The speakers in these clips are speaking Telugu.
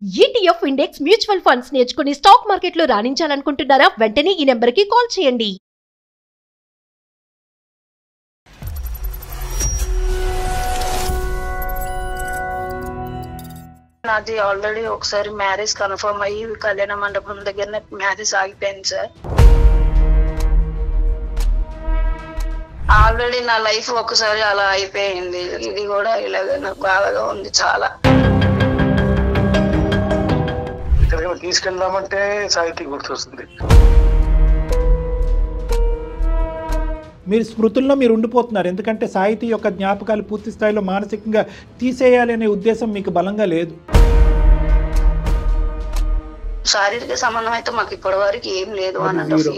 ETF ఇండెక్స్ మ్యూచువల్ ఫండ్స్ నేర్చుకుని స్టాక్ మార్కెట్లో రాణించాలనుకుంటున్నారా? వెంటనే ఈ నెంబర్కి కాల్ చేయండి. నాది ఆల్రెడీ ఒకసారి మ్యారేజ్ కన్ఫర్మ్ అయ్యి కళ్యాణ మండపం దగ్గరనే మ్యారేజ్ ఆగిపోయింది సార్. ఆల్రెడీ నా లైఫ్ ఒకసారి అలా అయిపోయింది. ఇది కూడా ఇలాగ నాకు బాధగా ఉంది చాలా. తీసుకెళ్దామంటే సాహితీ గుర్తొస్తుంది. మీరు స్మృతుల్లో మీరు ఉండిపోతున్నారు, ఎందుకంటే సాహితీ యొక్క జ్ఞాపకాలు పూర్తి స్థాయిలో మానసికంగా తీసేయాలి అనే ఉద్దేశం మీకు బలంగా లేదు. శారీరక సంబంధం అయితే మాకు ఇప్పటి వరకు ఏం లేదు అన్నట్టు.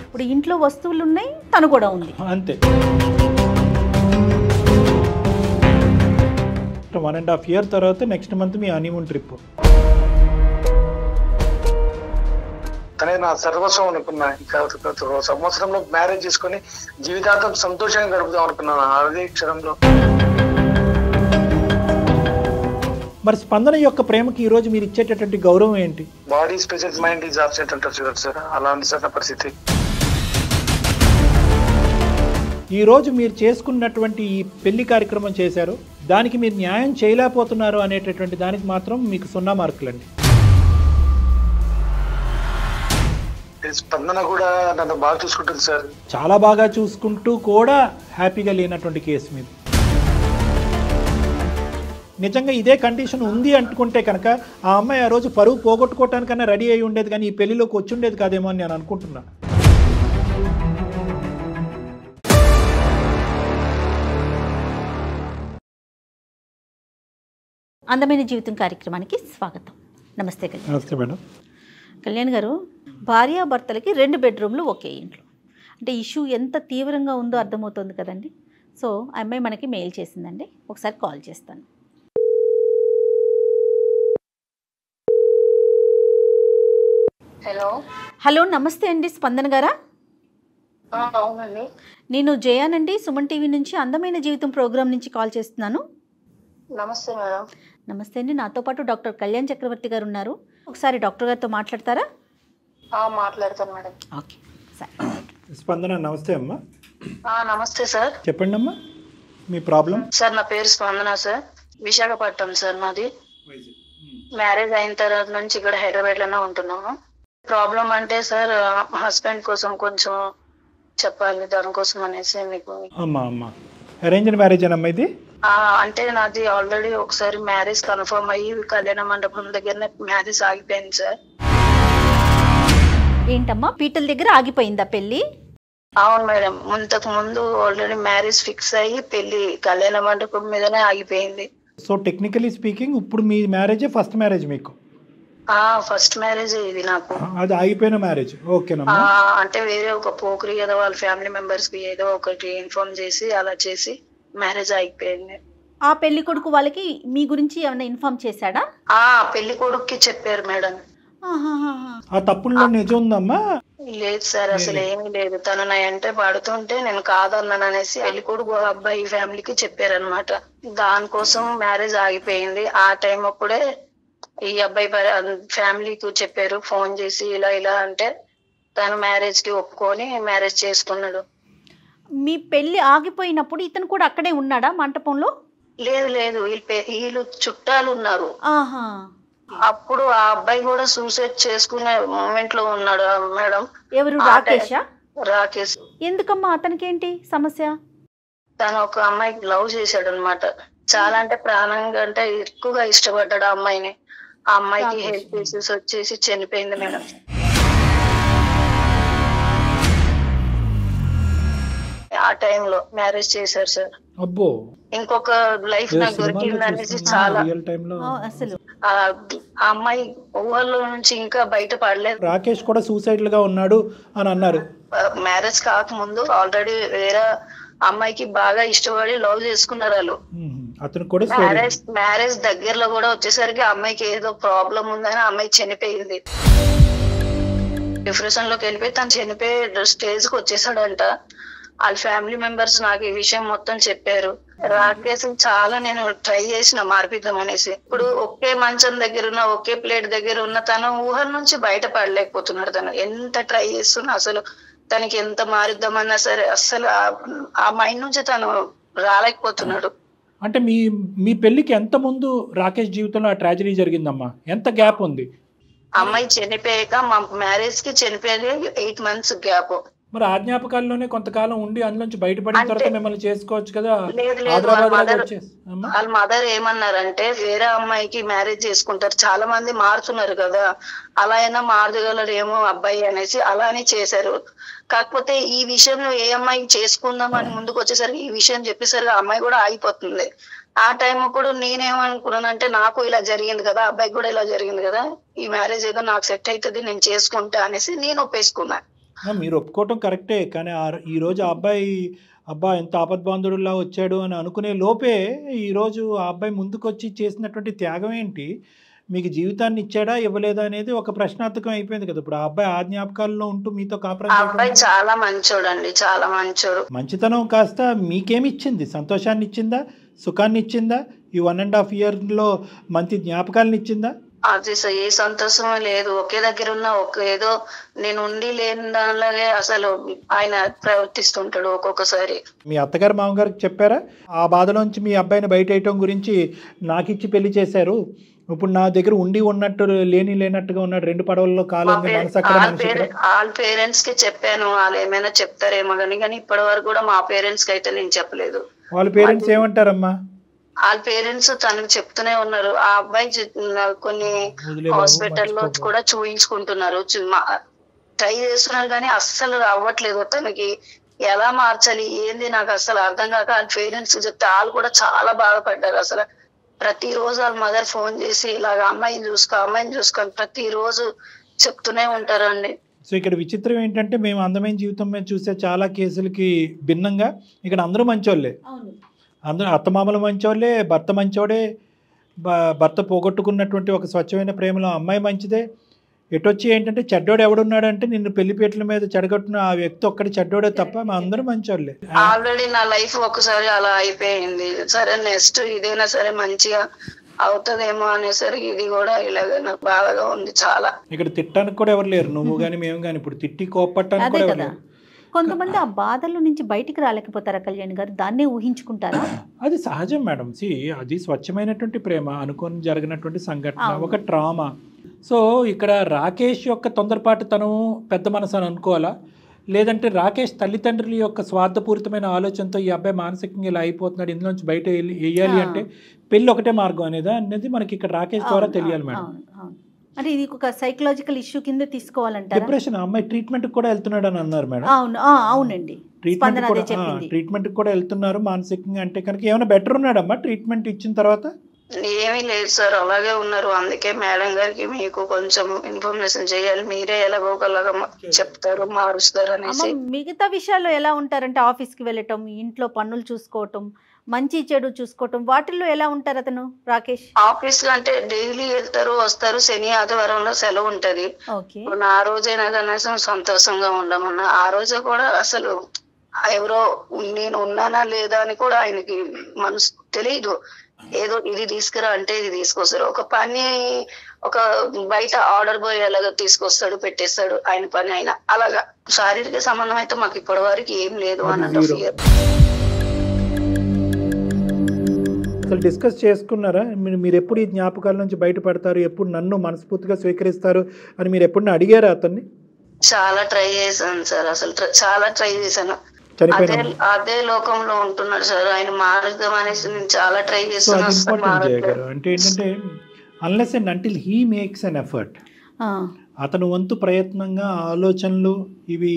ఇప్పుడు ఇంట్లో వస్తువులు ఉన్నాయి, తను కూడా ఉంది, అంతే. 1.5 year తర్వాత నెక్స్ట్ మంత్ మీ హనీమూన్ ట్రిప్. తనే నా సర్వస్వం అనుకున్నా. ఇంకా సంవత్సరంలో మ్యారేజ్ చేసుకుని జీవితాంతం సంతోషంగా గడుపుదాం అనుకున్నాను అదే క్షణంలో. మరి స్పందన యొక్క ప్రేమకి ఈ రోజు మీరు ఇచ్చేటటువంటి గౌరవం ఏంటి? Body special mind is absent అంటారు చూడండి సార్, అలాంటి సార్ నా పరిస్థితి. ఈ రోజు మీరు చేసుకున్నటువంటి ఈ పెళ్లి కార్యక్రమం చేశారు, దానికి మీరు న్యాయం చేయలేకపోతున్నారు అనేటటువంటి దానికి మాత్రం మీకు 0 మార్కులండి. స్పందన కూడా నన్ను బాగా చూసుకుంటుంది సార్, చాలా బాగా చూసుకుంటూ కూడా హ్యాపీగా లేనటువంటి కేసు మీద. నిజంగా ఇదే కండిషన్ ఉంది అనుకుంటే కనుక ఆ అమ్మాయి ఆ రోజు పరువు పోగొట్టుకోవటానికన్నా రెడీ అయి ఉండేది, కానీ ఈ పెళ్లిలోకి వచ్చి ఉండేది కాదేమో అని నేను అనుకుంటున్నాను. అందమైన జీవితం కార్యక్రమానికి స్వాగతం. నమస్తే కళ్యాణ్. నమస్తే మేడం. కళ్యాణ్ గారు, భార్యాభర్తలకి 2 బెడ్రూమ్లు ఒకే ఇంట్లో, అంటే ఇష్యూ ఎంత తీవ్రంగా ఉందో అర్థమవుతుంది కదండి. సో ఆ అమ్మాయి మనకి మెయిల్ చేసిందండి, ఒకసారి కాల్ చేస్తాను. హలో హలో, నమస్తే అండి, స్పందన గారా? అవునండి. నేను జయానండి, సుమన్ టీవీ నుంచి అందమైన జీవితం ప్రోగ్రాం నుంచి కాల్ చేస్తున్నాను. నమస్తే మేడం. నమస్తే అండి, నాతో పాటు డాక్టర్ కళ్యాణ్ చక్రవర్తి గారు ఉన్నారు. ఒకసారి డాక్టర్ గారితో మాట్లాడతారా? మాట్లాడతాను మేడం. ఓకే సరే. స్పందన నమస్తే అమ్మా. నమస్తే సార్. చెప్పండి అమ్మా, మీ ప్రాబ్లం. సార్ నా పేరు స్పందన సార్, విశాఖపట్నం సార్ నాది. మ్యారేజ్ అయిన తర్వాత నుంచి ఇక్కడ హైదరాబాద్ లోనే ఉంటున్నాము. ప్రాబ్లం అంటే సార్ హస్బెండ్ కోసం కొంచెం చెప్పాలి, దానికోసం అనేసి మీకు. అమ్మా అమ్మా అరేంజ్డ్ మ్యారేజ్ అమ్మా ఇది? అంటే నాది ఆల్రెడీ ఒకసారి మ్యారేజ్ కన్ఫర్మ్ అయ్యి కళ్యాణ మండపం దగ్గరనే మ్యారేజ్ ఆగిపోయింది సార్. ఏంటమ్మా, పీటల దగ్గర ఆగిపోయిందా పెళ్ళి? అవును మేడం, ఇంతకు ముందు ఆల్రెడీ మ్యారేజ్ ఫిక్స్ అయ్యి పెళ్లి కళ్యాణ మండపం మీదనే ఆగిపోయింది. సో టెక్నికలీ స్పీకింగ్ ఇప్పుడు మీ మ్యారేజే ఫస్ట్ మ్యారేజ్ మీకు? ఫస్ట్ మ్యారేజ్ ఇది నాకు. అది ఆగిపోయిన మ్యారేజ్. ఓకేనమ్మా. అంటే వేరే ఒక పోకరి ఏదో వాళ్ళ ఫ్యామిలీ మెంబర్స్ కి ఏదో ఒకటి ఇన్ఫార్మ్ చేసి అలా చేసి మ్యారేజ్ అయిపోయింది. ఆ పెళ్లి కొడుకు వాళ్ళకి మీ గురించి ఏమైనా ఇన్ఫార్మ్ చేశాడా? పెళ్లి కొడుకుకి చెప్పారు మేడం. ఆ తప్పుల్లో నిజం ఉందమ్మా? లేదు సార్, అసలు ఏమీ లేదు. తను నా అంటే పడుతుంటే నేను కాదన్నాను అనేసి పెళ్లి కొడుకు అబ్బాయి ఫ్యామిలీకి చెప్పారనమాట. దానికోసం మ్యారేజ్ ఆగిపోయింది. ఆ టైం అప్పుడే ఈ అబ్బాయి ఫ్యామిలీకి చెప్పారు ఫోన్ చేసి, ఇలా ఇలా అంటే తను మ్యారేజ్ కి ఒప్పుకొని మ్యారేజ్ చేసుకున్నాడు. మీ పెళ్లి ఆగిపోయినప్పుడు ఇతను కూడా అక్కడే ఉన్నాడా మంటపంలో? లేదు లేదు, వీళ్ళు చుట్టాలు ఉన్నారు. అప్పుడు ఆ అబ్బాయి కూడా సూసైడ్ చేసుకునే మూమెంట్ లో ఉన్నాడు మేడం. ఎవరు? రాకేషా? రాకేష్. ఎందుకమ్మా, అతనికి ఏంటి సమస్య? తను ఒక అమ్మాయికి లవ్ చేశాడు అనమాట. చాలా అంటే ప్రాణంగా అంటే ఎక్కువగా ఇష్టపడ్డాడు ఆ అమ్మాయిని. ఆ అమ్మాయికి హెల్త్ ఇష్యూస్ వచ్చేసి చనిపోయింది మేడం. ఆ టైంలో మ్యారేజ్ చేశారు సార్. అబ్బో, ఇంకొక లైఫ్ నాకు దొరికింది అనేసి చాలా అసలు ఆ అమ్మాయి ఊహల్లో నుంచి ఇంకా బయట పడలేదు. రాకేష్ కూడా సూసైడ్ గా ఉన్నాడు అని అన్నారు. మ్యారేజ్ కాకముందు ఆల్రెడీ వేరే అమ్మాయికి బాగా ఇష్టపడి లవ్ చేసుకున్నారు వాళ్ళు. అతను కూడా మ్యారేజ్ దగ్గరలో కూడా వచ్చేసరికి అమ్మాయికి ఏదో ప్రాబ్లం ఉందని అమ్మాయి చనిపోయింది. డిప్రెషన్ లోకి వెళ్ళిపోయి తను చనిపోయే స్టేజ్ కి వచ్చేసాడంట. వాళ్ళ ఫ్యామిలీ మెంబర్స్ నాకు ఈ విషయం మొత్తం చెప్పారు. రాకేష్ చాలా నేను ట్రై చేసిన మార్పిద్దాం అనేసి. ఇప్పుడు ఒకే మంచం దగ్గర ఉన్న, ఒకే ప్లేట్ దగ్గర ఉన్న తన ఊహల నుంచి బయటపడలేకపోతున్నాడు. తను ఎంత ట్రై చేస్తున్నా అసలు తనకి ఎంత మారిద్దామన్నా సరే అస్సలు ఆ మైండ్ నుంచి తను రాలేకపోతున్నాడు. అంటే మీ పెళ్లికి ఎంత ముందు రాకేష్ జీవితంలో ఆ ట్రాజడీ జరిగిందమ్మా? ఎంత గ్యాప్ ఉంది? అమ్మాయి చనిపోయాక మా మ్యారేజ్ కి చనిపోయేది 8 months గ్యాప్. మరి ఆ జ్ఞాపకాల్లోనే కొంతకాలం ఉండి అందులోంచి బయటపడిన తర్వాత మిమ్మల్ని చేసుకోవచ్చు కదా. లేదు వాళ్ళ మదర్ ఏమన్నారంటే వేరే అమ్మాయికి మ్యారేజ్ చేసుకుంటారు, చాలా మంది మారుతున్నారు కదా, అలా అయినా మారగలరేమో అబ్బాయి అనేసి అలానే చేశారు. కాకపోతే ఈ విషయంలో ఏ అమ్మాయి చేసుకుందాం అని ముందుకు వచ్చేసరికి ఈ విషయం చెప్పేసరికి ఆ అమ్మాయి కూడా ఆగిపోతుంది. ఆ టైం అప్పుడు నేనేమనుకున్నానంటే నాకు ఇలా జరిగింది కదా, అబ్బాయికి కూడా ఇలా జరిగింది కదా, ఈ మ్యారేజ్ ఏదో నాకు సెట్ అవుతుంది నేను చేసుకుంటా అనేసి నేను ఒప్పేసుకున్నా. మీరు ఒప్పుకోవటం కరెక్టే, కానీ ఈ రోజు ఆ అబ్బాయి ఎంత ఆపద్బాంధుడులా వచ్చాడు అని అనుకునే లోపే ఈరోజు ఆ అబ్బాయి ముందుకొచ్చి చేసినటువంటి త్యాగం ఏంటి, మీకు జీవితాన్ని ఇచ్చాడా ఇవ్వలేదా అనేది ఒక ప్రశ్నార్థకం అయిపోయింది కదా. ఇప్పుడు ఆ అబ్బాయి ఆ జ్ఞాపకాల్లో ఉంటూ మీతో అబ్బాయి చాలా మంచోడు అండి, చాలా మంచోడు. మంచితనం కాస్త మీకేమి ఇచ్చింది? సంతోషాన్ని ఇచ్చిందా, సుఖాన్ని ఇచ్చిందా, ఈ 1.5 yearలో మంచి జ్ఞాపకాలను ఇచ్చిందా? అది ఏ సంతోషం లేదు. ఒకే దగ్గర ఉన్న ఏదో నేను ఉండి లేని దానిలాగే అసలు ఆయన ప్రవర్తిస్తుంటాడు ఒక్కొక్కసారి. మీ అత్తగారు మామగారికి చెప్పారా ఆ బాధలోంచి మీ అబ్బాయిని బయట వేయటం గురించి? నాకు ఇచ్చి పెళ్లి చేశారు, ఇప్పుడు నా దగ్గర ఉండి ఉన్నట్టు లేనట్టుగా ఉన్నాడు, 2 పడవల్లో కాలం. వాళ్ళ పేరెంట్స్ కి చెప్పాను, వాళ్ళు ఏమైనా చెప్తారేమో కానీ ఇప్పటి వరకు కూడా మా పేరెంట్స్ కి అయితే నేను చెప్పలేదు. వాళ్ళ పేరెంట్స్ ఏమంటారమ్మా? వాళ్ళ పేరెంట్స్ తనకు చెప్తూనే ఉన్నారు. ఆ అబ్బాయి కొన్ని హాస్పిటల్లో కూడా చూయించుకుంటున్నారు, ట్రై చేస్తున్నారు కానీ అస్సలు అవ్వట్లేదు. తనకి ఎలా మార్చాలి ఏంది నాకు అసలు అర్థం కాక వాళ్ళ పేరెంట్స్ చెప్తే వాళ్ళు కూడా చాలా బాధపడ్డారు. అసలు ప్రతిరోజు వాళ్ళ మదర్ ఫోన్ చేసి ఇలాగ అమ్మాయిని చూసుకో ప్రతిరోజు చెప్తూనే ఉంటారండి. సో ఇక్కడ విచిత్రం ఏంటంటే మేము అందమైన జీవితం మీద చూసే చాలా కేసులకి భిన్నంగా ఇక్కడ అందరూ మంచోళ్ళే, అందరూ అత్తమామలు మంచోళ్ళే, భర్త మంచోడే, భర్త పోగొట్టుకున్నటువంటి ఒక స్వచ్ఛమైన ప్రేమలో అమ్మాయి మంచిదే. ఎటొచ్చి ఏంటంటే చెడ్డోడు ఎవడున్నాడంటే నిన్ను పెళ్లిపేటల మీద చెడగొట్టిన ఆ వ్యక్తి ఒక్కడి చెడ్డోడే తప్ప మా అందరూ మంచోళ్ళే. ఆల్రెడీ నా లైఫ్ ఒకసారి అలా అయిపోయింది, సరే నెక్స్ట్ ఇదైనా సరే మంచిగా అవుతుందేమో అనేసరికి ఇది కూడా ఇలాగ నాకు బాధగా ఉంది చాలా. ఇక్కడ తిట్టడానికి కూడా ఎవరు లేరు, నువ్వు కానీ మేము కానీ. ఇప్పుడు తిట్టి కోపట్టడానికి కూడా ఎవరు లేరు. కొంతమంది ఆ బాధల నుంచి బయటికి రాలేకపోతారా కళ్యాణ్ గారు? దాన్నే ఊహించుకుంటారా? అది సహజం మేడం. అది స్వచ్ఛమైనటువంటి ప్రేమ, అనుకోని జరిగినటువంటి సంఘటన, ఒక ట్రామా. సో ఇక్కడ రాకేష్ యొక్క తొందరపాటు తను పెద్ద మనసు అని అనుకోవాలా, లేదంటే రాకేష్ తల్లిదండ్రుల యొక్క స్వార్థపూరితమైన ఆలోచనతో ఈ అబ్బాయి మానసికంగా ఇలా అయిపోతున్నాడు, ఇందులోంచి బయట వేయాలి అంటే పెళ్ళి ఒకటే మార్గం అనేది మనకి ఇక్కడ రాకేష్ ద్వారా తెలియాలి మేడం. అంటే ఇది ఒక సైకలాజికల్ ఇష్యూ కింద తీసుకోవాలంటారా? డిప్రెషన్. అమ్మాయి ట్రీట్మెంట్ కూడా వెళ్తున్నాడు అని అన్నారు మేడం. అవునండి, ట్రీట్మెంట్ కూడా వెళ్తున్నారు మానసికంగా. అంటే కనుక ఏమైనా బెటర్ ఉన్నాడమ్మా ట్రీట్మెంట్ ఇచ్చిన తర్వాత? ఏమీ లేదు సార్, అలాగే ఉన్నారు. అందుకే మేడం గారికి మీకు కొంచెం ఇన్ఫర్మేషన్ చేయాలి, మీరే ఎలాగోలాగా చెప్తారు, మారుస్తారు అనేసి. మిగతా విషయాల్లో ఎలా ఉంటారంటే ఆఫీస్కి వెళ్ళటం, ఇంట్లో పనులు చూసుకోవటం, మంచి చెడు చూసుకోవటం, వాటిల్లో ఎలా ఉంటారు అతను రాకేష్? ఆఫీస్ లో అంటే డైలీ వెళ్తారు వస్తారు, శని ఆదివారంలో సెలవు ఉంటది. ఆ రోజైనా కనీసం సంతోషంగా ఉండమన్నా, ఆ రోజు కూడా అసలు ఎవరో నేను ఉన్నానా లేదా అని కూడా ఆయనకి మనసు తెలియదు. ఏదో ఇది తీసుకురా అంటే ఇది తీసుకొస్తారు. ఒక పని ఒక బయట ఆర్డర్ బాయ్ అలాగా తీసుకొస్తాడు, పెట్టేస్తాడు ఆయన పని అయినా. అలాగా శారీరక సంబంధం అయితే మాకు ఇప్పటి వరకు ఏం లేదు అన్నట్టు. అసలు డిస్కస్ చేసుకున్నారా మీరు ఎప్పుడు ఈ జ్ఞాపకాల నుంచి బయటపడతారు, ఎప్పుడు నన్ను మనస్ఫూర్తిగా స్వీకరిస్తారు అని మీరు ఎప్పుడన్నా అడిగారా అతన్ని? చాలా ట్రై చేశాను సార్, అసలు చాలా ట్రై చేశాను. అదే లోకంలో ఉంటున్నాడు సార్ ఆయన, మారుద్దాం అనేసి నేను చాలా ట్రై చేస్తాను. అంటే ఏంటంటే unless and until he makes an effort, అతను వంతు ప్రయత్నంగా ఆలోచనలు ఇవి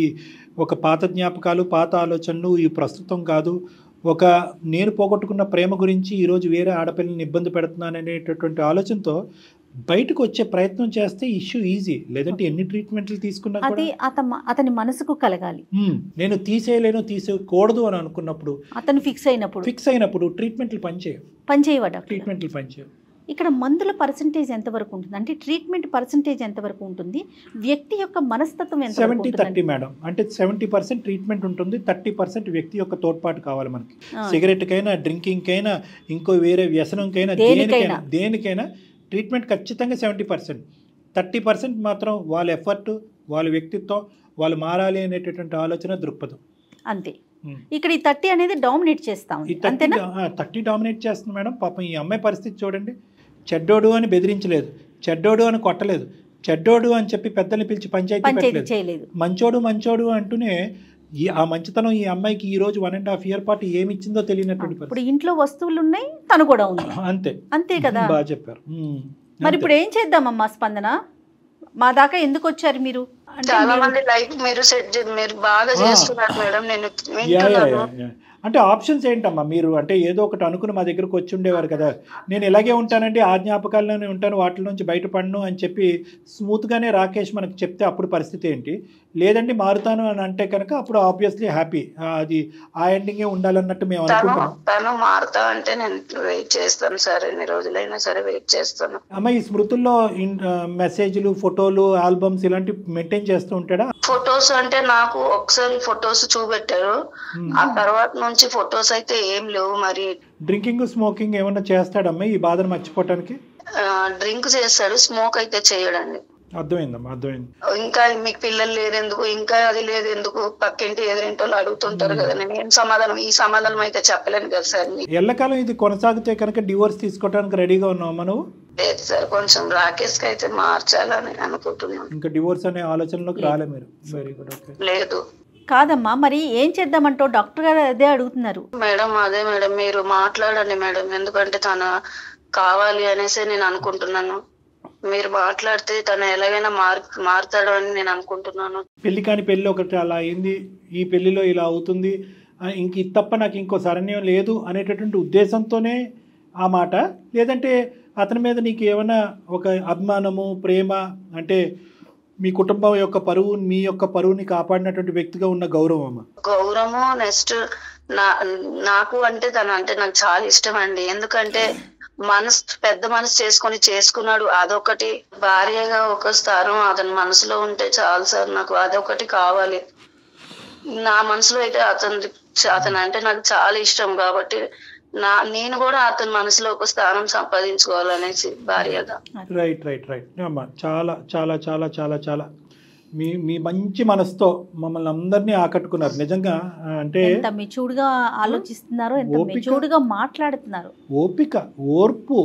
ఒక పాత జ్ఞాపకాలు, పాత ఆలోచనలు ఇవి ప్రస్తుతం కాదు, ఒక నేను పోగొట్టుకున్న ప్రేమ గురించి ఈరోజు వేరే ఆడపిల్లని ఇబ్బంది పెడుతున్నాను అనేటటువంటి ఆలోచనతో బయటకు వచ్చే ప్రయత్నం చేస్తే ఇష్యూ ఈజీ. లేదంటే ఎన్ని ట్రీట్మెంట్లు తీసుకున్నా అతని మనసుకు కలగాలి. నేను తీసేయకూడదు అని అనుకున్నప్పుడు, అతను ఫిక్స్ అయినప్పుడు ట్రీట్మెంట్లు పనిచేయవు. ట్రీట్మెంట్లు పనిచేయవు. ఇక్కడ మందుల పర్సంటేజ్ ఎంతవరకు ఉంటుంది, అంటే ట్రీట్మెంట్ పర్సంటేజ్ ఎంతవరకు ఉంటుంది, వ్యక్తి యొక్క మనస్తత్వం ఎంత 70-30 మేడం. అంటే 70% ట్రీట్మెంట్ ఉంటుంది, 30% వ్యక్తి యొక్క తోడ్పాటు కావాలి మనకి. సిగరెట్కైనా, డ్రింకింగ్కైనా, ఇంకో వేరే వ్యసనంకైనా, దేనికైనా ట్రీట్మెంట్ ఖచ్చితంగా 70%. 30% మాత్రం వాళ్ళ ఎఫర్ట్, వాళ్ళ వ్యక్తిత్వం, వాళ్ళు మారాలి అనేటటువంటి ఆలోచన, దృక్పథం. అంతే. ఇక్కడ ఈ 30 అనేది డామినేట్ చేస్తాం. 30 డామినేట్ చేస్తుంది మేడం. పాపం ఈ అమ్మాయి పరిస్థితి చూడండి. చెడ్డోడు అని బెదిరించలేదు, చెడ్డోడు అని కొట్టలేదు, చెడ్డోడు అని చెప్పి పెద్దల్ని పిలిచి పంచాయతీ చేయలేదు. మంచోడు అంటూనే ఆ మంచితనం ఈ అమ్మాయికి ఈ రోజు 1.5 year పాటు ఏమి ఇచ్చిందో తెలియనటువంటి. ఇప్పుడు ఇంట్లో వస్తువులు ఉన్నాయి, తను కూడా ఉంది. అంతే కదా. బాగా చెప్పారు. మరి ఇప్పుడు ఏం చేద్దామమ్మా స్పందన, మా దాకా ఎందుకు వచ్చారు మీరు? చాలా మంది లైఫ్ మీరు బాగా చేస్తున్నారు మేడం. నేను అంటే ఆప్షన్స్ ఏంటమ్మా మీరు? అంటే ఏదో ఒకటి అనుకుని మా దగ్గరకు వచ్చి ఉండేవారు కదా. నేను ఇలాగే ఉంటానండి, ఆ జ్ఞాపకాల్లోనే ఉంటాను, వాటి నుంచి బయటపడను అని చెప్పి స్మూత్గానే రాకేష్ మనకు చెప్తే అప్పుడు పరిస్థితి ఏంటి? లేదండి మారుతాను అని అంటే కనుక అప్పుడు ఆబ్వియస్లీ హ్యాపీ, అది ఆ ఎండింగే ఉండాలన్నట్టు మేము అనుకుంటున్నాం. తను మారుతా అంటే నేను వెయిట్ చేస్తాను సార్, ఎన్ని రోజులైనా సరే వెయిట్ చేస్తాను. అమ్మ ఈ స్మృతుల్లో మెసేజ్లు, ఫోటోలు, ఆల్బమ్స్ ఇలాంటి మెయింటైన్ చేస్తూ ఉంటాడా? ఫొటోస్ అంటే నాకు ఒకసారి ఫొటోస్ చూపెట్టారు, ఆ తర్వాత నుంచి ఫొటోస్ అయితే ఏం లేవు. మరి డ్రింకింగ్, స్మోకింగ్ ఏమన్నా చేస్తాడమ్మా ఈ బాధను మర్చిపోవటానికి? డ్రింక్ చేస్తాడు, స్మోక్ అయితే చేయడండి. అర్థమైందమ్మా, అర్థమైంది. ఇంకా మీకు పిల్లలు లేదెందుకు, ఇంకా అది లేదు ఎందుకు, పక్కింటి ఎదురింటి వాళ్ళు అడుగుతుంటారు కదా. నేను ఏం సమాధానం, ఈ సమాధానం అయితే చెప్పలేను కదా సార్. ఎల్లకాలం ఇది కొనసాగితే కనుక డివోర్స్ తీసుకోవడానికి రెడీగా ఉన్నావు నువ్వు? లేదు సార్, కొంచెం రాకేష్ కి అయితే మార్చాలని అనుకుంటున్నాను. ఇంకా డివోర్స్ అనే ఆలోచనలోకి రాలే మీరు? Very good. ఓకే. లేదు కాదమ్మా, మరి ఏం చేద్దామంటో డాక్టర్ గారు అదే అడుగుతున్నారు. మేడం అదే మేడం, మీరు మాట్లాడండి మేడం, ఎందుకంటే తను కావాలి అనేసి నేను అనుకుంటున్నాను. మీరు మాట్లాడితే తను ఎలాగైనా మారుతాడు అని నేను అనుకుంటున్నాను. పెళ్లి కాని పెళ్లి ఒకటి అలా అయింది, ఈ పెళ్లిలో ఇలా అవుతుంది, ఇంక ఇది తప్ప నాకు ఇంకో శరణ్యం లేదు అనేటటువంటి ఉద్దేశంతోనే ఆ మాట? లేదంటే అతని మీద నీకు ఏమైనా ఒక అభిమానము, ప్రేమ, అంటే మీ కుటుంబం యొక్క పరువు, మీ యొక్క పరువుని కాపాడినటువంటి వ్యక్తిగా ఉన్న గౌరవమా? గౌరవము. నెక్స్ట్ నాకు అంటే తను అంటే నాకు చాలా ఇష్టం అండి. ఎందుకంటే పెద్ద మనసు చేసుకున్నాడు, అదొకటి. భార్యగా ఒక స్థానం అతని మనసులో ఉంటే చాలు సార్, నాకు అదొకటి కావాలి. నా మనసులో అయితే అతను అంటే నాకు చాలా ఇష్టం కాబట్టి నేను కూడా అతని మనసులో ఒక స్థానం సంపాదించుకోవాలనేసి భార్యగా. రైట్ రైట్ రైట్ అమ్మా, చాలా చాలా చాలా చాలా చాలా మీ మంచి మనసుతో మమ్మల్ని అందరినీ ఆకట్టుకున్నారు నిజంగా. అంటే ఎంత మెచ్యూర్డ్గా ఆలోచిస్తున్నారు, ఎంత మెచ్యూర్డ్గా మాట్లాడుతున్నారు. ఓపిక, ఓర్పు,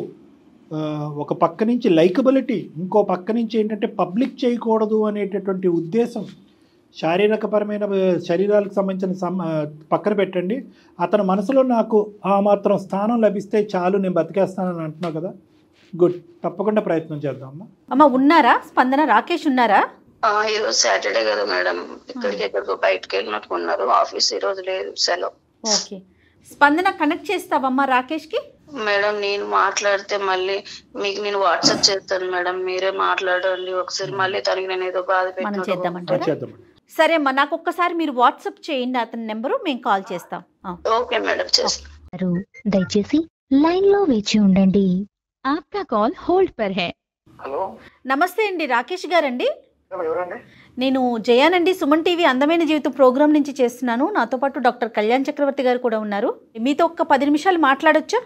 ఒక పక్క నుంచి లైకబిలిటీ, ఇంకో పక్క నుంచి ఏంటంటే పబ్లిక్ చేయకూడదు అనేటటువంటి ఉద్దేశం. శారీరకపరమైన శరీరాలకు సంబంధించిన పక్కన పెట్టండి, అతని మనసులో నాకు ఆ మాత్రం స్థానం లభిస్తే చాలు, నేను బతికేస్తానని అంటున్నావు కదా. గుడ్, తప్పకుండా ప్రయత్నం చేద్దాం అమ్మా. అమ్మ ఉన్నారా స్పందన, రాకేష్ ఉన్నారా? ఈరోజు సాటర్డే కదా మేడం, ఎక్కడికో బయటకు వెళ్ళినట్టు ఉన్నారు, ఆఫీస్ ఈ రోజు లేదు, సెలవు. ఓకే, స్పందన కనెక్ట్ చేస్తావమ్మా రాకేష్ కి? మేడం నేను మాట్లాడితే మళ్ళీ మీకు నేను వాట్సాప్ చేస్తాను మేడం, మీరే మాట్లాడండి ఒకసారి. మళ్ళీ తనకి నేను ఏదో బాధ పెట్టాను. సరే అమ్మా, నాకు ఒక్కసారి మీరు వాట్సాప్ చేయండి అతని నెంబరు, మేము కాల్ చేస్తాం. ఓకే మేడం, చేస్తాను. దయచేసి లైన్ లో వేచి ఉండండి, ఆప్కా కాల్ హోల్డ్ పర్ హై. హలో, నమస్తే అండి, రాకేష్ గారండి? నేను జయానండి, సుమన్ టీవీ అందమైన జీవితం ప్రోగ్రామ్ నుంచి చేస్తున్నాను. నాతో పాటు డాక్టర్ కళ్యాణ్ చక్రవర్తి గారు కూడా ఉన్నారు. మీతో ఒక్క 10 నిమిషాలు మాట్లాడొచ్చా?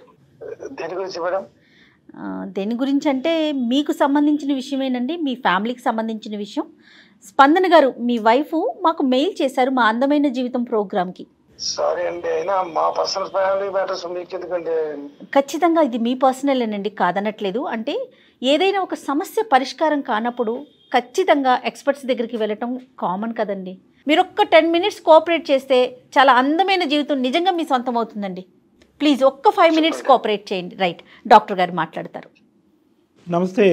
దేని గురించి అంటే మీకు సంబంధించిన విషయమేనండి, మీ ఫ్యామిలీకి సంబంధించిన విషయం. స్పందన గారు, మీ వైఫ్ మాకు మెయిల్ చేశారు మా అందమైన జీవితం ప్రోగ్రామ్కి. సారీ అండి, అయినా మా పర్సనల్ ఫ్యామిలీ మ్యాటర్స్ మీకు ఎందుకంటే. ఖచ్చితంగా ఇది మీ పర్సనలేనండి, కాదనట్లేదు. అంటే ఏదైనా ఒక సమస్య పరిష్కారం కానప్పుడు ఖచ్చితంగా ఎక్స్పర్ట్స్ దగ్గరికి వెళ్ళటం కామన్ కదండి. మీరు ఒక్క 10 మినిట్స్ కోఆపరేట్ చేస్తే చాలా అందమైన జీవితం నిజంగా మీ సొంతం అవుతుందండి. ప్లీజ్ ఒక్క 5 మినిట్స్ కోఆపరేట్ చేయండి. రైట్, డాక్టర్ గారు మాట్లాడతారు. నమస్తే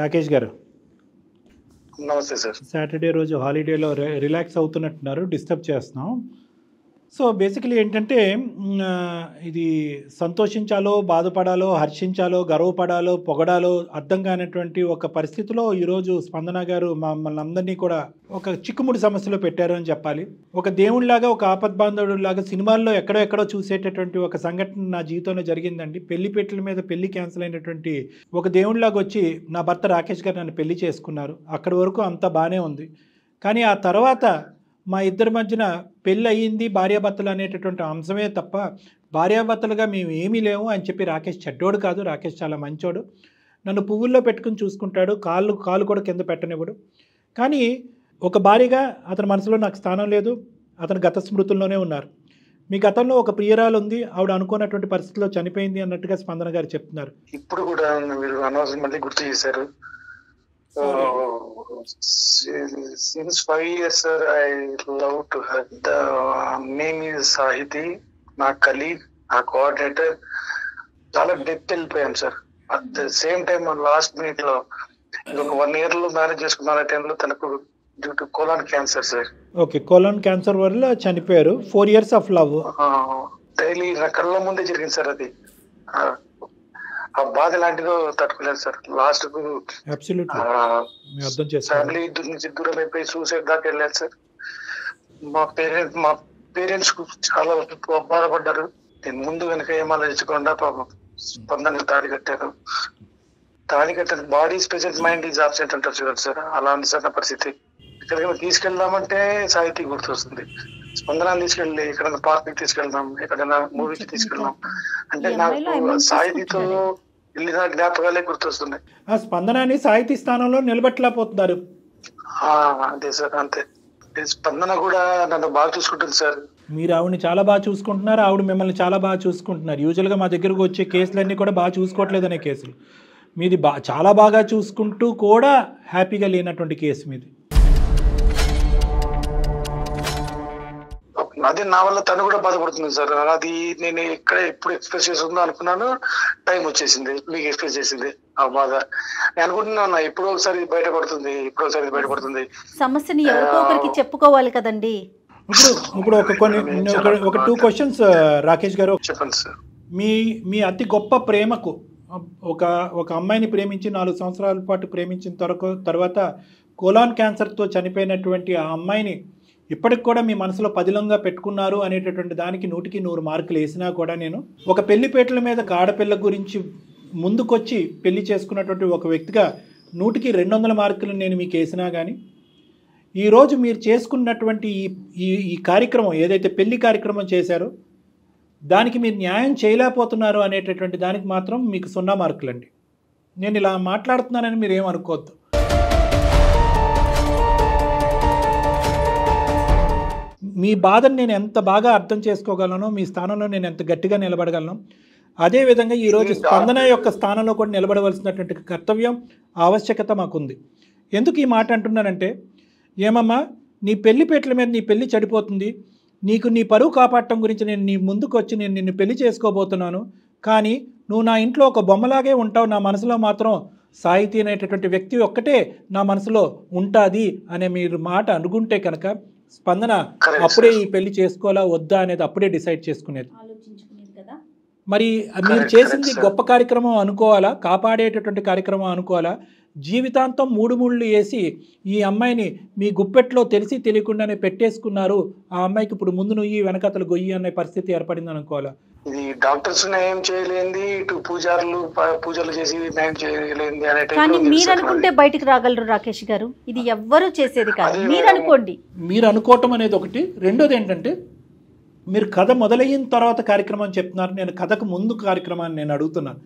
రాకేష్ గారు. నమస్తే సార్. సాటర్డే రోజు హాలిడేలో రిలాక్స్ అవుతున్నట్టున్నారు, డిస్టర్బ్ చేస్తున్నాం. సో బేసికలీ ఏంటంటే ఇది సంతోషించాలో, బాధపడాలో, హర్షించాలో, గర్వపడాలో, పొగడాలో అర్థం కానటువంటి ఒక పరిస్థితిలో ఈరోజు స్పందన గారు మమ్మల్ని అందరినీ కూడా ఒక చిక్కుముడి సమస్యలో పెట్టారు అని చెప్పాలి. ఒక దేవుడిలాగా, ఒక ఆపద్బాంధవుడిలాగా సినిమాల్లో ఎక్కడో చూసేటటువంటి ఒక సంఘటన నా జీవితంలో జరిగిందండి. పెళ్లిపేటల మీద పెళ్లి క్యాన్సిల్ అయినటువంటి ఒక దేవుడిలాగా వచ్చి నా భర్త రాకేష్ గారు నన్ను పెళ్లి చేసుకున్నారు. అక్కడి వరకు అంతా బాగానే ఉంది. కానీ ఆ తర్వాత మా ఇద్దరి మధ్యన పెళ్ళి అయ్యింది, భార్యాభర్తలు అనేటటువంటి అంశమే తప్ప భార్యాభర్తలుగా మేము ఏమీ లేము అని చెప్పి రాకేష్ చెడ్డోడు కాదు. రాకేష్ చాలా మంచోడు. నన్ను పువ్వుల్లో పెట్టుకుని చూసుకుంటాడు, కాలు కూడా కింద పెట్టనివ్వడు. కానీ ఒక భార్యగా అతని మనసులో నాకు స్థానం లేదు. అతను గత స్మృతుల్లోనే ఉన్నారు. మీ గతంలో ఒక ప్రియురాలు ఉంది, ఆవిడ అనుకున్నటువంటి పరిస్థితిలో చనిపోయింది అన్నట్టుగా స్పందన గారు చెప్తున్నారు. ఇప్పుడు కూడా మీరు అనవసరం మళ్ళీ గుర్తు చేశారు. Since 5 years, sir, I love to her. The name is Sahiti, నా కలీగ్, నా కోఆర్డినేటర్. చాలా డెప్త్ వెళ్ళిపోయాం sir. At the same time last minute లో ఇంకొక 1 year లో మ్యారేజ్ చేసుకున్న టైంలో తనకు due to colon cancer sir. Okay, colon cancer వల్ల చనిపోయారు. 4 years ఆఫ్ లవ్. డైలీ నా కళ్ళ ముందే జరిగింది సార్. అది ఆ బాధ లాంటిదో తట్టుకోలేదు సార్. లాస్ట్ కు ఫ్యామిలీ నుంచి దూరం అయిపోయి సూసైడ్ దాకా వెళ్ళారు సార్. మా పేరెంట్స్ చాలా బాధపడ్డారు. నేను ముందు వెనక ఏం ఆలోచించకుండా పాపం స్పందనకి తాళి కట్టాను. తాళి కట్టాను. Body special mind is absent అంటారు చూడండి సార్. అలా అనిసిన పరిస్థితి. ఎక్కడికైనా తీసుకెళ్దామంటే సాహితీ గుర్తొస్తుంది. స్పందనాన్ని తీసుకెళ్ళి ఎక్కడైనా పార్క్ తీసుకెళ్దాం, ఎక్కడైనా మూవీకి తీసుకెళ్దాం అంటే నాకు సాహితీతో వెళ్ళిన జ్ఞాపకాలే గుర్తొస్తున్నాయి. ఆ స్పందనాన్ని సాహితీ స్థానంలో నిలబెట్టలేకపోతున్నారు. అదే సార్, అంతే. స్పందన కూడా నన్ను బాగా చూసుకుంటుంది సార్. మీరు ఆవిడని చాలా బాగా చూసుకుంటున్నారు, ఆవిడ మిమ్మల్ని చాలా బాగా చూసుకుంటున్నారు. యూజువల్గా మా దగ్గరకు వచ్చే కేసులన్నీ కూడా బాగా చూసుకోవట్లేదు అనే కేసులు. మీది చాలా బాగా చూసుకుంటూ కూడా హ్యాపీగా లేనటువంటి కేసు మీది. అదే నా వల్ల తను కూడా బాధపడుతుంది సార్. అది నేను ఎప్పుడు ఎక్స్ప్రెస్ చేస్తుందో అనుకున్నాను. టైం వచ్చేసింది, మీకు ఎక్స్ప్రెస్ చేసింది ఆ బాధ. నేను అనుకుంటున్నా ఎప్పుడో ఒకసారి బయటపడుతుంది. సమస్యని ఎవరికో ఒకరికి చెప్పుకోవాలి కదండి. ఇప్పుడు ఒక 2 questions రాకేష్ గారు. చెప్పండి సార్. మీ అతి గొప్ప ప్రేమకు ఒక అమ్మాయిని ప్రేమించి 4 సంవత్సరాల పాటు ప్రేమించిన తర్వాత కోలాన్ క్యాన్సర్తో చనిపోయినటువంటి ఆ అమ్మాయిని ఇప్పటికి కూడా మీ మనసులో పదిలంగా పెట్టుకున్నారు అనేటటువంటి దానికి 100కి 100 మార్కులు వేసినా కూడా నేను ఒక పెళ్లిపేటల మీద ఆడపిల్ల గురించి ముందుకొచ్చి పెళ్లి చేసుకున్నటువంటి ఒక వ్యక్తిగా 100కి 200 మార్కులు నేను మీకు వేసినా కానీ ఈరోజు మీరు చేసుకున్నటువంటి ఈ కార్యక్రమం ఏదైతే పెళ్లి కార్యక్రమం చేశారో దానికి మీరు న్యాయం చేయలేకపోతున్నారు అనేటటువంటి దానికి మాత్రం మీకు 0 మార్కులండి. నేను ఇలా మాట్లాడుతున్నానని మీరు ఏమనుకోవద్దు. మీ బాధను నేను ఎంత బాగా అర్థం చేసుకోగలను, మీ స్థానంలో నేను ఎంత గట్టిగా నిలబడగలను, అదేవిధంగా ఈరోజు స్పందన యొక్క స్థానంలో కూడా నిలబడవలసినటువంటి కర్తవ్యం, ఆవశ్యకత మాకుంది. ఎందుకు ఈ మాట అంటున్నానంటే, ఏమమ్మా నీ పెళ్లిపేటల మీద నీ పెళ్లి చెడిపోతుంది, నీకు నీ పరువు కాపాడటం గురించి నేను నీ ముందుకు వచ్చి నేను నిన్ను పెళ్లి చేసుకోబోతున్నాను, కానీ నువ్వు నా ఇంట్లో ఒక బొమ్మలాగే ఉంటావు, నా మనసులో మాత్రం సాహితీ అనేటటువంటి వ్యక్తి ఒక్కటే నా మనసులో ఉంటుంది అనే మీరు మాట అనుకుంటే కనుక స్పందన అప్పుడే ఈ పెళ్లి చేసుకోవాలా వద్దా అనేది అప్పుడే డిసైడ్ చేసుకునేది. మరి మీరు చేసింది గొప్ప కార్యక్రమం అనుకోవాలా, కాపాడేటటువంటి కార్యక్రమం అనుకోవాలా, జీవితాంతం 3 ముళ్ళు వేసి ఈ అమ్మాయిని మీ గుప్పెట్లో తెలిసి తెలియకుండానే పెట్టేసుకున్నారు, ఆ అమ్మాయికి ఇప్పుడు ముందు నుయ్యి వెనకతలు గొయ్యి అనే పరిస్థితి ఏర్పడింది అనుకోవాలా? ఇది డాక్టర్స్ న్యాయం చేయలేంది, ఇటు పూజలు చేసి న్యాయం చేయలేంది అనే. కానీ మీరు అనుకుంటే బయటికి రాగలరు రాకేష్ గారు, ఇది ఎవ్వరూ చేసేది కాదు. మీరు అనుకోండి. మీరు అనుకోవటం అనేది ఒకటి. రెండోది ఏంటంటే, మీరు కథ మొదలైన తర్వాత కార్యక్రమం చెప్తున్నారు, నేను కథకు ముందు కార్యక్రమాన్ని నేను అడుగుతున్నాను.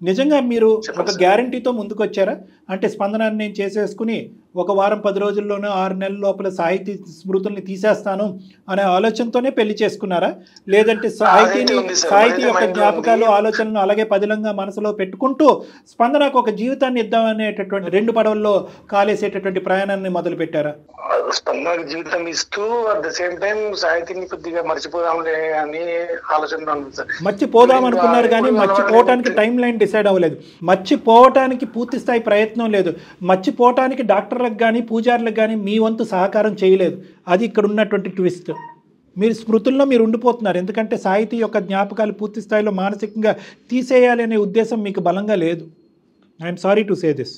నిజంగా మీరు ఒక గ్యారంటీతో ముందుకు వచ్చారా? అంటే స్పందనాన్ని నేను చేసేసుకుని 1 వారం 10 రోజుల్లోనూ 6 నెలల లోపల సాహితీ స్మృతుల్ని తీసేస్తాను అనే ఆలోచనతోనే పెళ్లి చేసుకున్నారా? లేదంటే సాహితీ యొక్క జ్ఞాపకాలు ఆలోచనలు అలాగే పదిలంగా మనసులో పెట్టుకుంటూ స్పందనకు ఒక జీవితాన్ని ఇద్దామనేటటువంటి 2 పడవల్లో కాలేసేటటువంటి ప్రయాణాన్ని మొదలు పెట్టారా? స్పందనకు జీవితం ఇస్తూ అట్ ద సేమ్ టైం సాహితీని కొద్దిగా మర్చిపోదాంలే అని ఆలోచన. మర్చిపోదాం అనుకున్నారు కానీ మర్చిపోవటానికి టైం లైన్ డిసైడ్ అవ్వలేదు. మర్చిపోవటానికి పూర్తి స్థాయి ప్రయత్నం లేదు. మర్చిపోవటానికి డాక్టర్లకు కానీ పూజారులకు కానీ మీ వంతు సహకారం చేయలేదు. అది ఇక్కడ ఉన్నటువంటి ట్విస్ట్. మీరు స్మృతుల్లో మీరు ఉండిపోతున్నారు. ఎందుకంటే సాహితీ యొక్క జ్ఞాపకాలు పూర్తి స్థాయిలో మానసికంగా తీసేయాలి అనే ఉద్దేశం మీకు బలంగా లేదు. I'm sorry to say this.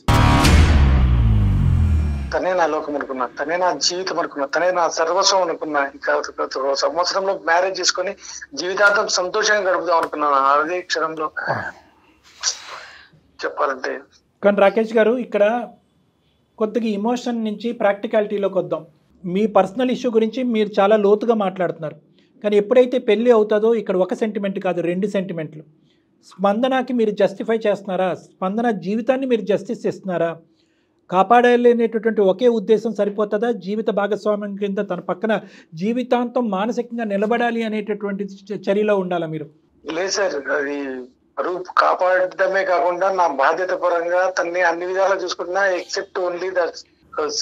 తనే నా లోకం అనుకున్నా, తనే నా జీవితం అనుకున్నా, తనే నా సర్వస్వం అనుకున్నా. ఇంకా సంవత్సరంలో మ్యారేజ్ చేసుకొని జీవితాంతం సంతోషంగా గడుపుదాం అనుకున్నాను. అదే క్షణంలో చెప్పాలంటే. కానీ రాకేష్ గారు, ఇక్కడ కొద్దిగా ఇమోషన్ నుంచి ప్రాక్టికాలిటీలోకి వద్దాం. మీ పర్సనల్ ఇష్యూ గురించి మీరు చాలా లోతుగా మాట్లాడుతున్నారు. కానీ ఎప్పుడైతే పెళ్ళి అవుతుందో ఇక్కడ ఒక సెంటిమెంట్ కాదు, 2 సెంటిమెంట్లు. స్పందనకి మీరు జస్టిఫై చేస్తున్నారా? స్పందన జీవితాన్ని మీరు జస్టిస్ ఇస్తున్నారా? కాపాడాలనేటటువంటి ఒకే ఉద్దేశం సరిపోతుందా? జీవిత భాగస్వామ్యం కింద తన పక్కన జీవితాంతం మానసికంగా నిలబడాలి అనేటటువంటి చర్యలో ఉండాలా మీరు? లేదు సార్, అది పరువు కాపాడటమే కాకుండా నా బాధ్యత పరంగా తన్ని అన్ని విధాలా చూసుకుంటున్నా. ఎక్సెప్ట్ ఓన్లీ దట్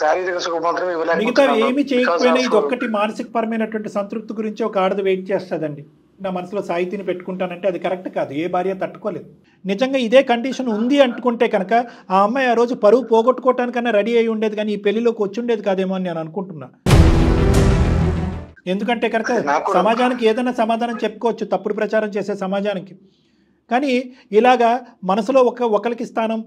శారీరక సుఖం మాత్రం మిగతా ఏమి చేయకపోయినా ఇది ఒక్కటి మానసిక పరమైనటువంటి సంతృప్తి గురించి ఒక ఆడది వెయిట్ చేస్తుందండి. నా మనసులో సాహితీని పెట్టుకుంటానంటే అది కరెక్ట్ కాదు. ఏ భార్య తట్టుకోలేదు. నిజంగా ఇదే కండిషన్ ఉంది అనుకుంటే కనుక ఆ అమ్మాయి ఆ రోజు పరువు పోగొట్టుకోవటానికన్నా రెడీ అయి ఉండేది, కానీ ఈ పెళ్లిలోకి వచ్చి ఉండేది కాదేమో అని నేను అనుకుంటున్నా. ఎందుకంటే కనుక సమాజానికి ఏదైనా సమాధానం చెప్పుకోవచ్చు, తప్పుడు ప్రచారం చేసే సమాజానికి. కానీ ఇలాగా మనసులో ఒకరికి స్థానం,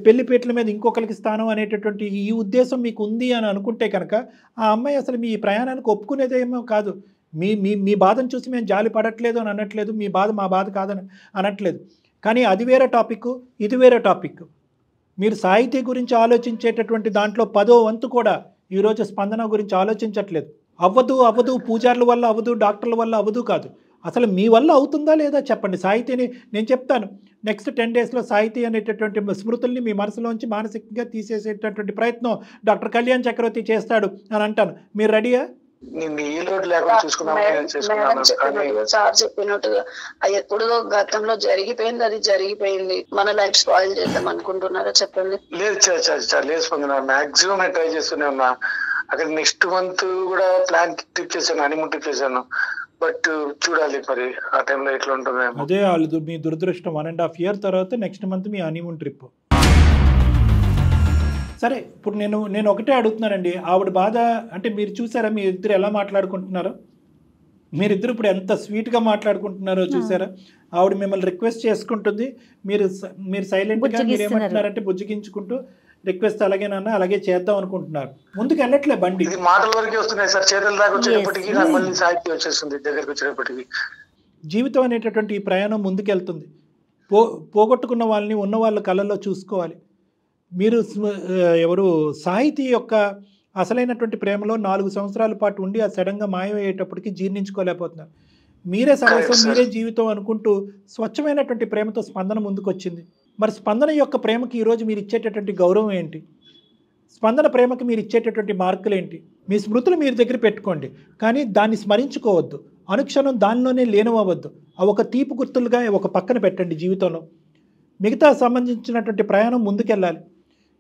పెళ్లిపీటల మీద ఇంకొకరికి స్థానం అనేటటువంటి ఈ ఉద్దేశం మీకు ఉంది అని అనుకుంటే కనుక ఆ అమ్మాయి అసలు మీ ప్రయాణానికి ఒప్పుకునేదేమో కాదు. మీ బాధను చూసి మేము జాలి పడట్లేదు అని అనట్లేదు, మీ బాధ మా బాధ కాదని అనట్లేదు. కానీ అది వేరే టాపిక్, ఇది వేరే టాపిక్. మీరు సాహితీ గురించి ఆలోచించేటటువంటి దాంట్లో 10వ వంతు కూడా ఈరోజు స్పందన గురించి ఆలోచించట్లేదు. అవ్వదు, పూజారుల వల్ల అవ్వదు, డాక్టర్ల వల్ల అవ్వదు కాదు. అసలు మీ వల్ల అవుతుందా లేదా చెప్పండి. సాహితీని నేను చెప్తాను, నెక్స్ట్ 10 డేస్లో సాహితీ అనేటటువంటి స్మృతుల్ని మీ మనసులోంచి మానసికంగా తీసేసేటటువంటి ప్రయత్నం డాక్టర్ కళ్యాణ్ చక్రవర్తి చేస్తాడు అని అంటాను. మీరు రెడీయా? సార్ చెప్పినట్టుగా ఎప్పుడు గతంలో జరిగిపోయింది, అది జరిగిపోయింది. మన లైఫ్ స్పాయిల్ చేద్దాం అనుకుంటున్నారా చెప్పండి? లేదు, మాక్సిమం ట్రై చేస్తూనే ఉన్నా. అక్కడ నెక్స్ట్ మంత్ కూడా ప్లాన్ ట్రిప్ చేశాను, హనీమూన్ ట్రిప్ చేశాను. బట్ చూడాలి మరి ఆ టైంలో ఎట్లా ఉంటుందో. అదే వాళ్ళు మీ దురదృష్టం. 1.5 year తర్వాత నెక్స్ట్ మంత్ మీ హనీమూన్ ట్రిప్. సరే, ఇప్పుడు నేను ఒకటే అడుగుతున్నానండి. ఆవిడ బాధ అంటే మీరు చూసారా మీ ఇద్దరు ఎలా మాట్లాడుకుంటున్నారో? మీరిద్దరు ఇప్పుడు ఎంత స్వీట్గా మాట్లాడుకుంటున్నారో చూసారా? ఆవిడ మిమ్మల్ని రిక్వెస్ట్ చేసుకుంటుంది, మీరు సైలెంట్గా మీరు ఏమంటున్నారంటే బుజ్జగించుకుంటూ రిక్వెస్ట్ అలాగేనన్నా అలాగే చేద్దాం అనుకుంటున్నారు. ముందుకు వెళ్ళట్లే బండి. మాటల వరకే వస్తున్నాయి సార్, చేతుల దాకా వచ్చేటప్పటికి నాకు మళ్ళీ సాహిత్యం వచ్చేస్తుంది దగ్గరికి వచ్చేటప్పటికి. జీవితం అనేటటువంటి ఈ ప్రయాణం ముందుకెళ్తుంది. పోగొట్టుకున్న వాళ్ళని ఉన్న వాళ్ళ కళ్ళల్లో చూసుకోవాలి. మీరు ఎవరు సాహితీ యొక్క అసలైనటువంటి ప్రేమలో 4 సంవత్సరాల పాటు ఉండి ఆ సడన్గా మాయమయ్యేటప్పటికి జీర్ణించుకోలేకపోతున్నారు. మీరే సర్వస్వం, మీరే జీవితం అనుకుంటూ స్వచ్ఛమైనటువంటి ప్రేమతో స్పందన ముందుకు వచ్చింది. మరి స్పందన యొక్క ప్రేమకి ఈరోజు మీరు ఇచ్చేటటువంటి గౌరవం ఏంటి? స్పందన ప్రేమకి మీరు ఇచ్చేటటువంటి మార్కులు ఏంటి? మీ స్మృతులు మీరు దగ్గర పెట్టుకోండి, కానీ దాన్ని స్మరించుకోవద్దు. అనుక్షణం దానిలోనే లీనమవ్వద్దు. అవి ఒక తీపి గుర్తులుగా ఒక పక్కన పెట్టండి జీవితంలో. మిగతా సంబంధించినటువంటి ప్రయాణం ముందుకెళ్ళాలి.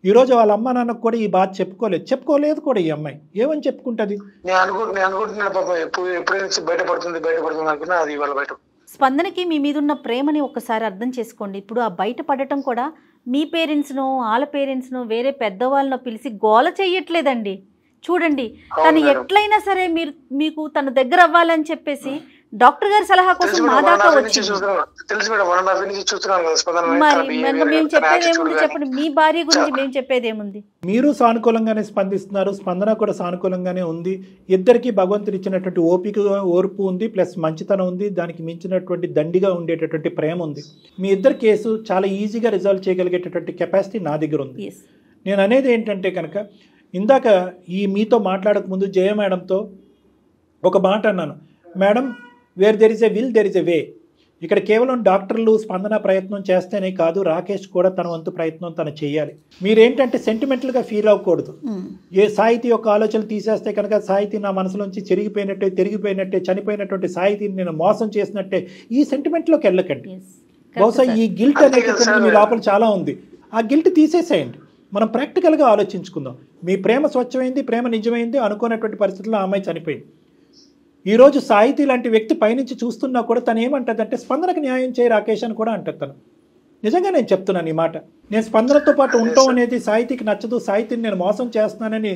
ఈరోజు వాళ్ళ అమ్మ నాన్నకు కూడా ఈ బాధ చెప్పుకోలేదు కూడా ఈ అమ్మాయి. ఏమని చెప్పుకుంటుంది? నేను అనుకుంటున్నా పాపం ఎప్పుడైనా బయటపడుతుంది అనుకున్నా, అది ఇవాళ బయట. స్పందనకి మీ మీద ఉన్న ప్రేమని ఒకసారి అర్థం చేసుకోండి. ఇప్పుడు ఆ బయటపడటం కూడా మీ పేరెంట్స్నో వాళ్ళ పేరెంట్స్నో వేరే పెద్దవాళ్ళనో పిలిచి గోల చెయ్యట్లేదండి. చూడండి, తను ఎట్లయినా సరే మీకు తన దగ్గర అవ్వాలని చెప్పేసి డాక్టర్ గారి సలహా కోసం మా దాకా వచ్చింది. మేము చెప్పేది ఏముంది చెప్పండి, మీ భార్య గురించి మేము చెప్పేది ఏముంది? మీరు సానుకూలంగానే స్పందిస్తున్నారు, స్పందన కూడా సానుకూలంగానే ఉంది. ఇద్దరికి భగవంతుడు ఇచ్చినటువంటి ఓపిక, ఓర్పు ఉంది, ప్లస్ మంచితనం ఉంది, దానికి మించినటువంటి దండిగా ఉండేటటువంటి ప్రేమ ఉంది. మీ ఇద్దరు కేసు చాలా ఈజీగా రిజాల్వ్ చేయగలిగేటటువంటి కెపాసిటీ నా దగ్గర ఉంది. నేను అనేది ఏంటంటే కనుక, ఇందాక మీతో మాట్లాడక ముందు జయ మేడంతో ఒక మాట అన్నాను, madam where there is a will there is a way. ఇక్కడ కేవలం డాక్టర్లు స్పందన ప్రయత్నం చేస్తేనే కాదు, రాకేష్ కూడా తన వంతు ప్రయత్నం తను చేయాలి. మీరేంటంటే సెంటిమెంటల్గా ఫీల్ అవ్వకూడదు. ఏ సాహితీ యొక్క ఆలోచనలు తీసేస్తే కనుక సాహితీ నా మనసులోంచి చెరిగిపోయినట్టే, తిరిగిపోయినట్టే, చనిపోయినటువంటి సాహితీని నేను మోసం చేసినట్టే, ఈ సెంటిమెంట్లోకి వెళ్ళకండి. బహుశా ఈ గిల్ట్ అనేటటువంటి మీ లోపల చాలా ఉంది. ఆ గిల్ట్ తీసేసేయండి. మనం ప్రాక్టికల్గా ఆలోచించుకుందాం. మీ ప్రేమ స్వచ్ఛమైంది, ప్రేమ నిజమైంది, అనుకున్నటువంటి పరిస్థితుల్లో ఆ అమ్మాయి చనిపోయింది. ఈరోజు సాహితీ లాంటి వ్యక్తి పైనుంచి చూస్తున్నా కూడా తను ఏమంటుంది అంటే, స్పందనకు న్యాయం చేయి రాకేష్ అని కూడా అంటుంది. తను నిజంగా నేను చెప్తున్నాను ఈ మాట. నేను స్పందనతో పాటు ఉండటం అనేది సాహితీకి నచ్చదు, సాహితీని నేను మోసం చేస్తున్నానని,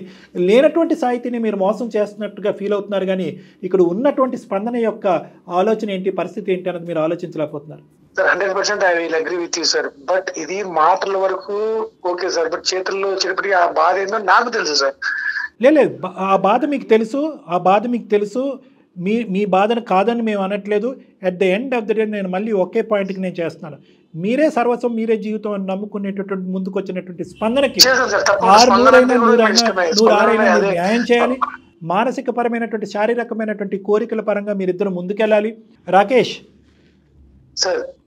లేనటువంటి సాహితీని మీరు మోసం చేస్తున్నట్టుగా ఫీల్ అవుతున్నారు. కానీ ఇక్కడ ఉన్నటువంటి స్పందన యొక్క ఆలోచన ఏంటి, పరిస్థితి ఏంటి అన్నది మీరు ఆలోచించలేకపోతున్నారు. Sir 100% I will agree with you sir. But ఇది మాటల వరకు ఓకే సార్, బట్ చేతుల్లో వచ్చేటప్పటికి ఆ బాధ ఏందో నాకు తెలుసు సార్. లేదు, ఆ బాధ మీకు తెలుసు, ఆ బాధ మీకు తెలుసు. మీ బాధను కాదని మేము అనట్లేదు. At the end of the day నేను మళ్ళీ ఒకే పాయింట్కి నేను చేస్తున్నాను. మీరే సర్వస్వం, మీరే జీవితం అని నమ్ముకునేటటువంటి ముందుకు వచ్చినటువంటి స్పందనకి 100 న్యాయం చేయాలి. మానసిక పరమైనటువంటి శారీరకమైనటువంటి కోరికల పరంగా మీరిద్దరు ముందుకెళ్ళాలి. రాకేష్,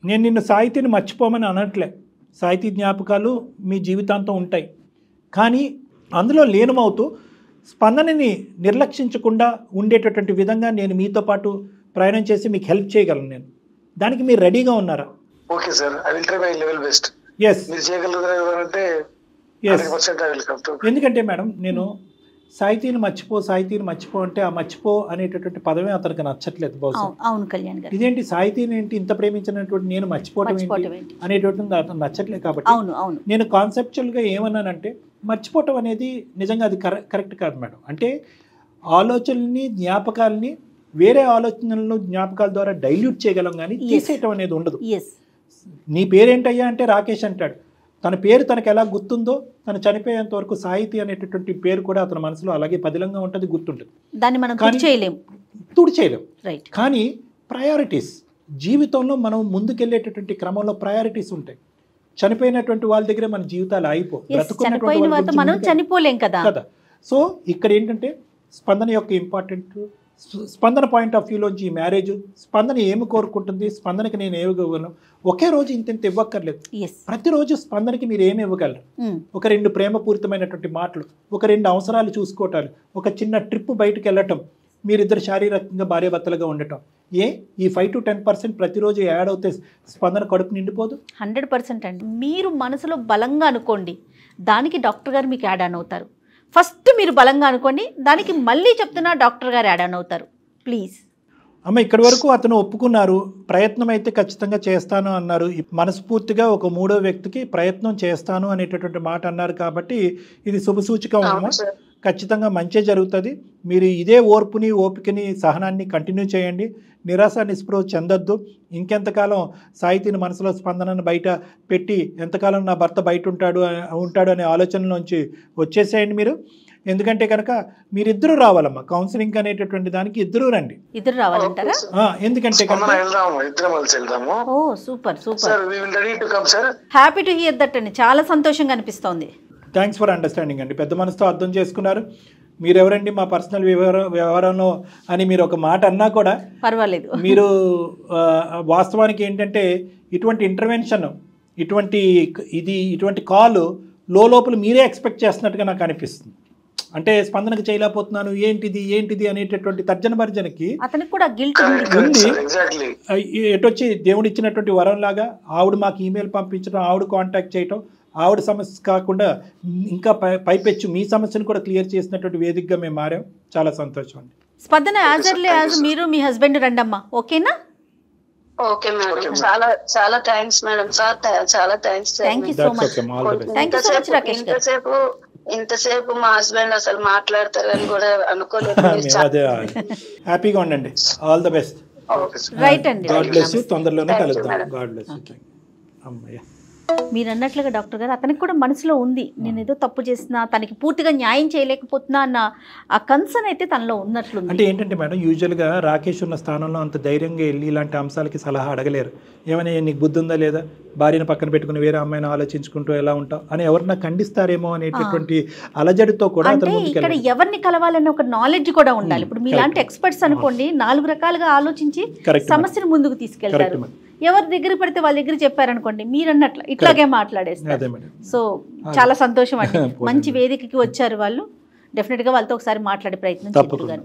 నేను నిన్ను సాహితీని మర్చిపోమని అనట్లే. సాహితీ జ్ఞాపకాలు మీ జీవితాంతం ఉంటాయి. కానీ అందులో లీనమవుతూ స్పందనని నిర్లక్షించకుండా ఉండేటటువంటి విధంగా నేను మీతో పాటు ప్రయాణం చేసి మీకు హెల్ప్ చేయగలను. నేను దానికి మీరు రెడీగా ఉన్నారా? Okay sir, I will try my level best. yes మీరు చేయగలరంటే yes 100% I will come to. ఎందుకంటే మేడం, నేను సాహితీని మర్చిపో అంటే ఆ మర్చిపో అనేటటువంటి పదమే అతనికి నచ్చట్లేదు బహుశా. అవును కళ్యాణ్ గారు, ఇదేంటి సాహితీని ఏంటి ఇంత ప్రేమించినటువంటి నేను మర్చిపోవటం ఏంటి అనేటటువంటి అతను నచ్చట్లేదు. కాబట్టి నేను కాన్సెప్చువల్గా ఏమన్నానంటే, మర్చిపోవటం అనేది నిజంగా అది కరెక్ట్ కాదు మేడం. అంటే ఆలోచనల్ని, జ్ఞాపకాలని వేరే ఆలోచనలను జ్ఞాపకాల ద్వారా డైల్యూట్ చేయగలం, కానీ తీసేయటం అనేది ఉండదు. నీ పేరేంటయ్యా అంటే రాకేష్ అంటాడు. తన పేరు తనకు ఎలా గుర్తుందో, తను చనిపోయేంత వరకు సాహితీ అనేటటువంటి పేరు కూడా అతని మనసులో అలాగే పదిలంగా ఉంటుంది, గుర్తుంటుంది. దాన్ని మనం తుడిచేయలేం. కానీ ప్రయారిటీస్ జీవితంలో మనం ముందుకెళ్ళేటటువంటి క్రమంలో ప్రయారిటీస్ ఉంటాయి. చనిపోయినటువంటి వాళ్ళ దగ్గరే మన జీవితాలు చనిపోలేం కదా. సో ఇక్కడ ఏంటంటే స్పందన యొక్క ఇంపార్టెంట్, స్పందన పాయింట్ ఆఫ్ వ్యూలోంచి ఈ మ్యారేజ్, స్పందన ఏమి కోరుకుంటుంది, స్పందనకి నేను ఏమి ఇవ్వగలను. ఒకే రోజు ఇంత ఇవ్వక్కర్లేదు. ప్రతిరోజు స్పందనకి మీరు ఏమి ఇవ్వగలరు? ఒక 2 ప్రేమపూరితమైనటువంటి మాటలు, ఒక 2 అవసరాలు చూసుకోవటాలు, ఒక చిన్న ట్రిప్ బయటకు వెళ్ళటం, మీరిద్దరు శారీరకంగా భార్యాభర్తలుగా ఉండటం. ఈ 5 to 10% ప్రతిరోజు యాడ్ అవుతే స్పందన కడుపు నిండిపోదు? 100% అండి. మీరు మనసులో బలంగా అనుకోండి, దానికి డాక్టర్ గారు మీకు యాడ్ ఆన్ అవుతారు. ఫస్ట్ మీరు బలంగా అనుకోండి, దానికి మళ్ళీ చెప్తున్నా డాక్టర్ గారు యాడ్ ఆన్ అవుతారు. ప్లీజ్ అమ్మ, ఇక్కడి వరకు అతను ఒప్పుకున్నారు, ప్రయత్నం అయితే ఖచ్చితంగా చేస్తాను అన్నారు. మనస్ఫూర్తిగా ఒక 3వ వ్యక్తికి ప్రయత్నం చేస్తాను అనేటటువంటి మాట అన్నారు. కాబట్టి ఇది శుభసూచికం అమ్మ. ఖచ్చితంగా మంచి జరుగుతుంది. మీరు ఇదే ఓర్పుని, ఓపికని, సహనాన్ని కంటిన్యూ చేయండి. నిరాశ నిస్పృహ చెందొద్దు. ఇంకెంతకాలం సాహితీని మనసులో స్పందనను బయట పెట్టి ఎంతకాలం నా భర్త బయట ఉంటాడు అనే ఆలోచనలోంచి వచ్చేసేయండి మీరు. ఎందుకంటే కనుక మీరిద్దరూ రావాలమ్మా కౌన్సిలింగ్ అనేటటువంటి దానికి, ఇద్దరు రండి. ఇద్దరు రావాలంటారా? ఎందుకంటే హ్యాపీ టు హియర్ దట్ అండి. చాలా సంతోషంగా అనిపిస్తోంది. థ్యాంక్స్ ఫర్ అండర్స్టాండింగ్ అండి. పెద్ద మనసుతో అర్థం చేసుకున్నారు. మీరెవరండి మా పర్సనల్ వ్యవహారంలో అని మీరు ఒక మాట అన్నా కూడా పర్వాలేదు. మీరు వాస్తవానికి ఏంటంటే ఇటువంటి ఇంటర్వెన్షన్, ఇటువంటి కాల్ లోపల మీరే ఎక్స్పెక్ట్ చేస్తున్నట్టుగా నాకు అనిపిస్తుంది. అంటే స్పందనకు చేయలేకపోతున్నాను, ఏంటిది అనేటటువంటి తర్జన భర్జనకి అతనికి కూడా గిల్ట్ ఉంది. ఎటొచ్చి దేవుడు ఇచ్చినటువంటి వరం లాగా ఆవిడ మాకు ఈమెయిల్ పంపించడం, ఆవిడ కాంటాక్ట్ చేయటం, ఆవిడ సమస్య కాకుండా ఇంకా పైపెచ్చు మీ సమస్యను కూడా క్లియర్ చేసినటువంటి వేదికగా మేము మారాం. చాలా సంతోషం అండి. స్పందన యాజ్ మీరు మీ హస్బెండ్ రండమ్మా, ఓకేనా? ఓకే మేడం, చాలా థ్యాంక్స్ మేడం. చాలా thanks. Thank you so much Rakesh గారు. ఇంతసేపు మా హస్బెండ్ అసలు మాట్లాడతారని కూడా అనుకోలేదు. హ్యాపీగా ఉండండి. All the best. రైట్ అండి. God bless you. తొందరలోనే కలుద్దాం. God bless you. అమ్మయ్య, మీరు అన్నట్లుగా డాక్టర్ గారు అతనికి కూడా మనసులో ఉంది, నేను ఏదో తప్పు చేసినా, తనకి పూర్తిగా న్యాయం చేయలేకపోతున్నా అన్న ఆ కన్సర్న్ అయితే తనలో ఉన్నట్లుంది. అంటే ఏంటంటే మేడం, యూజువల్గా రాకేష్ ఉన్న స్థానంలో అంత ధైర్యంగా వెళ్ళి ఇలాంటి అంశాలకి సలహా అడగలేరు. ఏమైనా నీకు బుద్ధి ఉందా లేదా, భార్యను పక్కన పెట్టుకుని వేరే అమ్మాయిని ఆలోచించుకుంటూ ఎలా ఉంటావు అని ఎవరన్నా ఖండిస్తారేమో అనేటటువంటి అలజడితో కూడా. అంటే ఇక్కడ ఎవరిని కలవాలన్న ఒక నాలెడ్జ్ కూడా ఉండాలి. ఇప్పుడు మీలాంటి ఎక్స్పర్ట్స్ అనుకోండి 4 రకాలుగా ఆలోచించి సమస్యను ముందుకు తీసుకెళ్తారు. ఎవరి దగ్గర పడితే వాళ్ళ దగ్గర చెప్పారనుకోండి, మీరు అన్నట్లు ఇట్లాగే మాట్లాడేస్తారు. సో చాలా సంతోషం అండి. మంచి వేదికకి వచ్చారు వాళ్ళు. డెఫినెట్గా వాళ్ళతో ఒకసారి మాట్లాడే ప్రయత్నం చేస్తారు.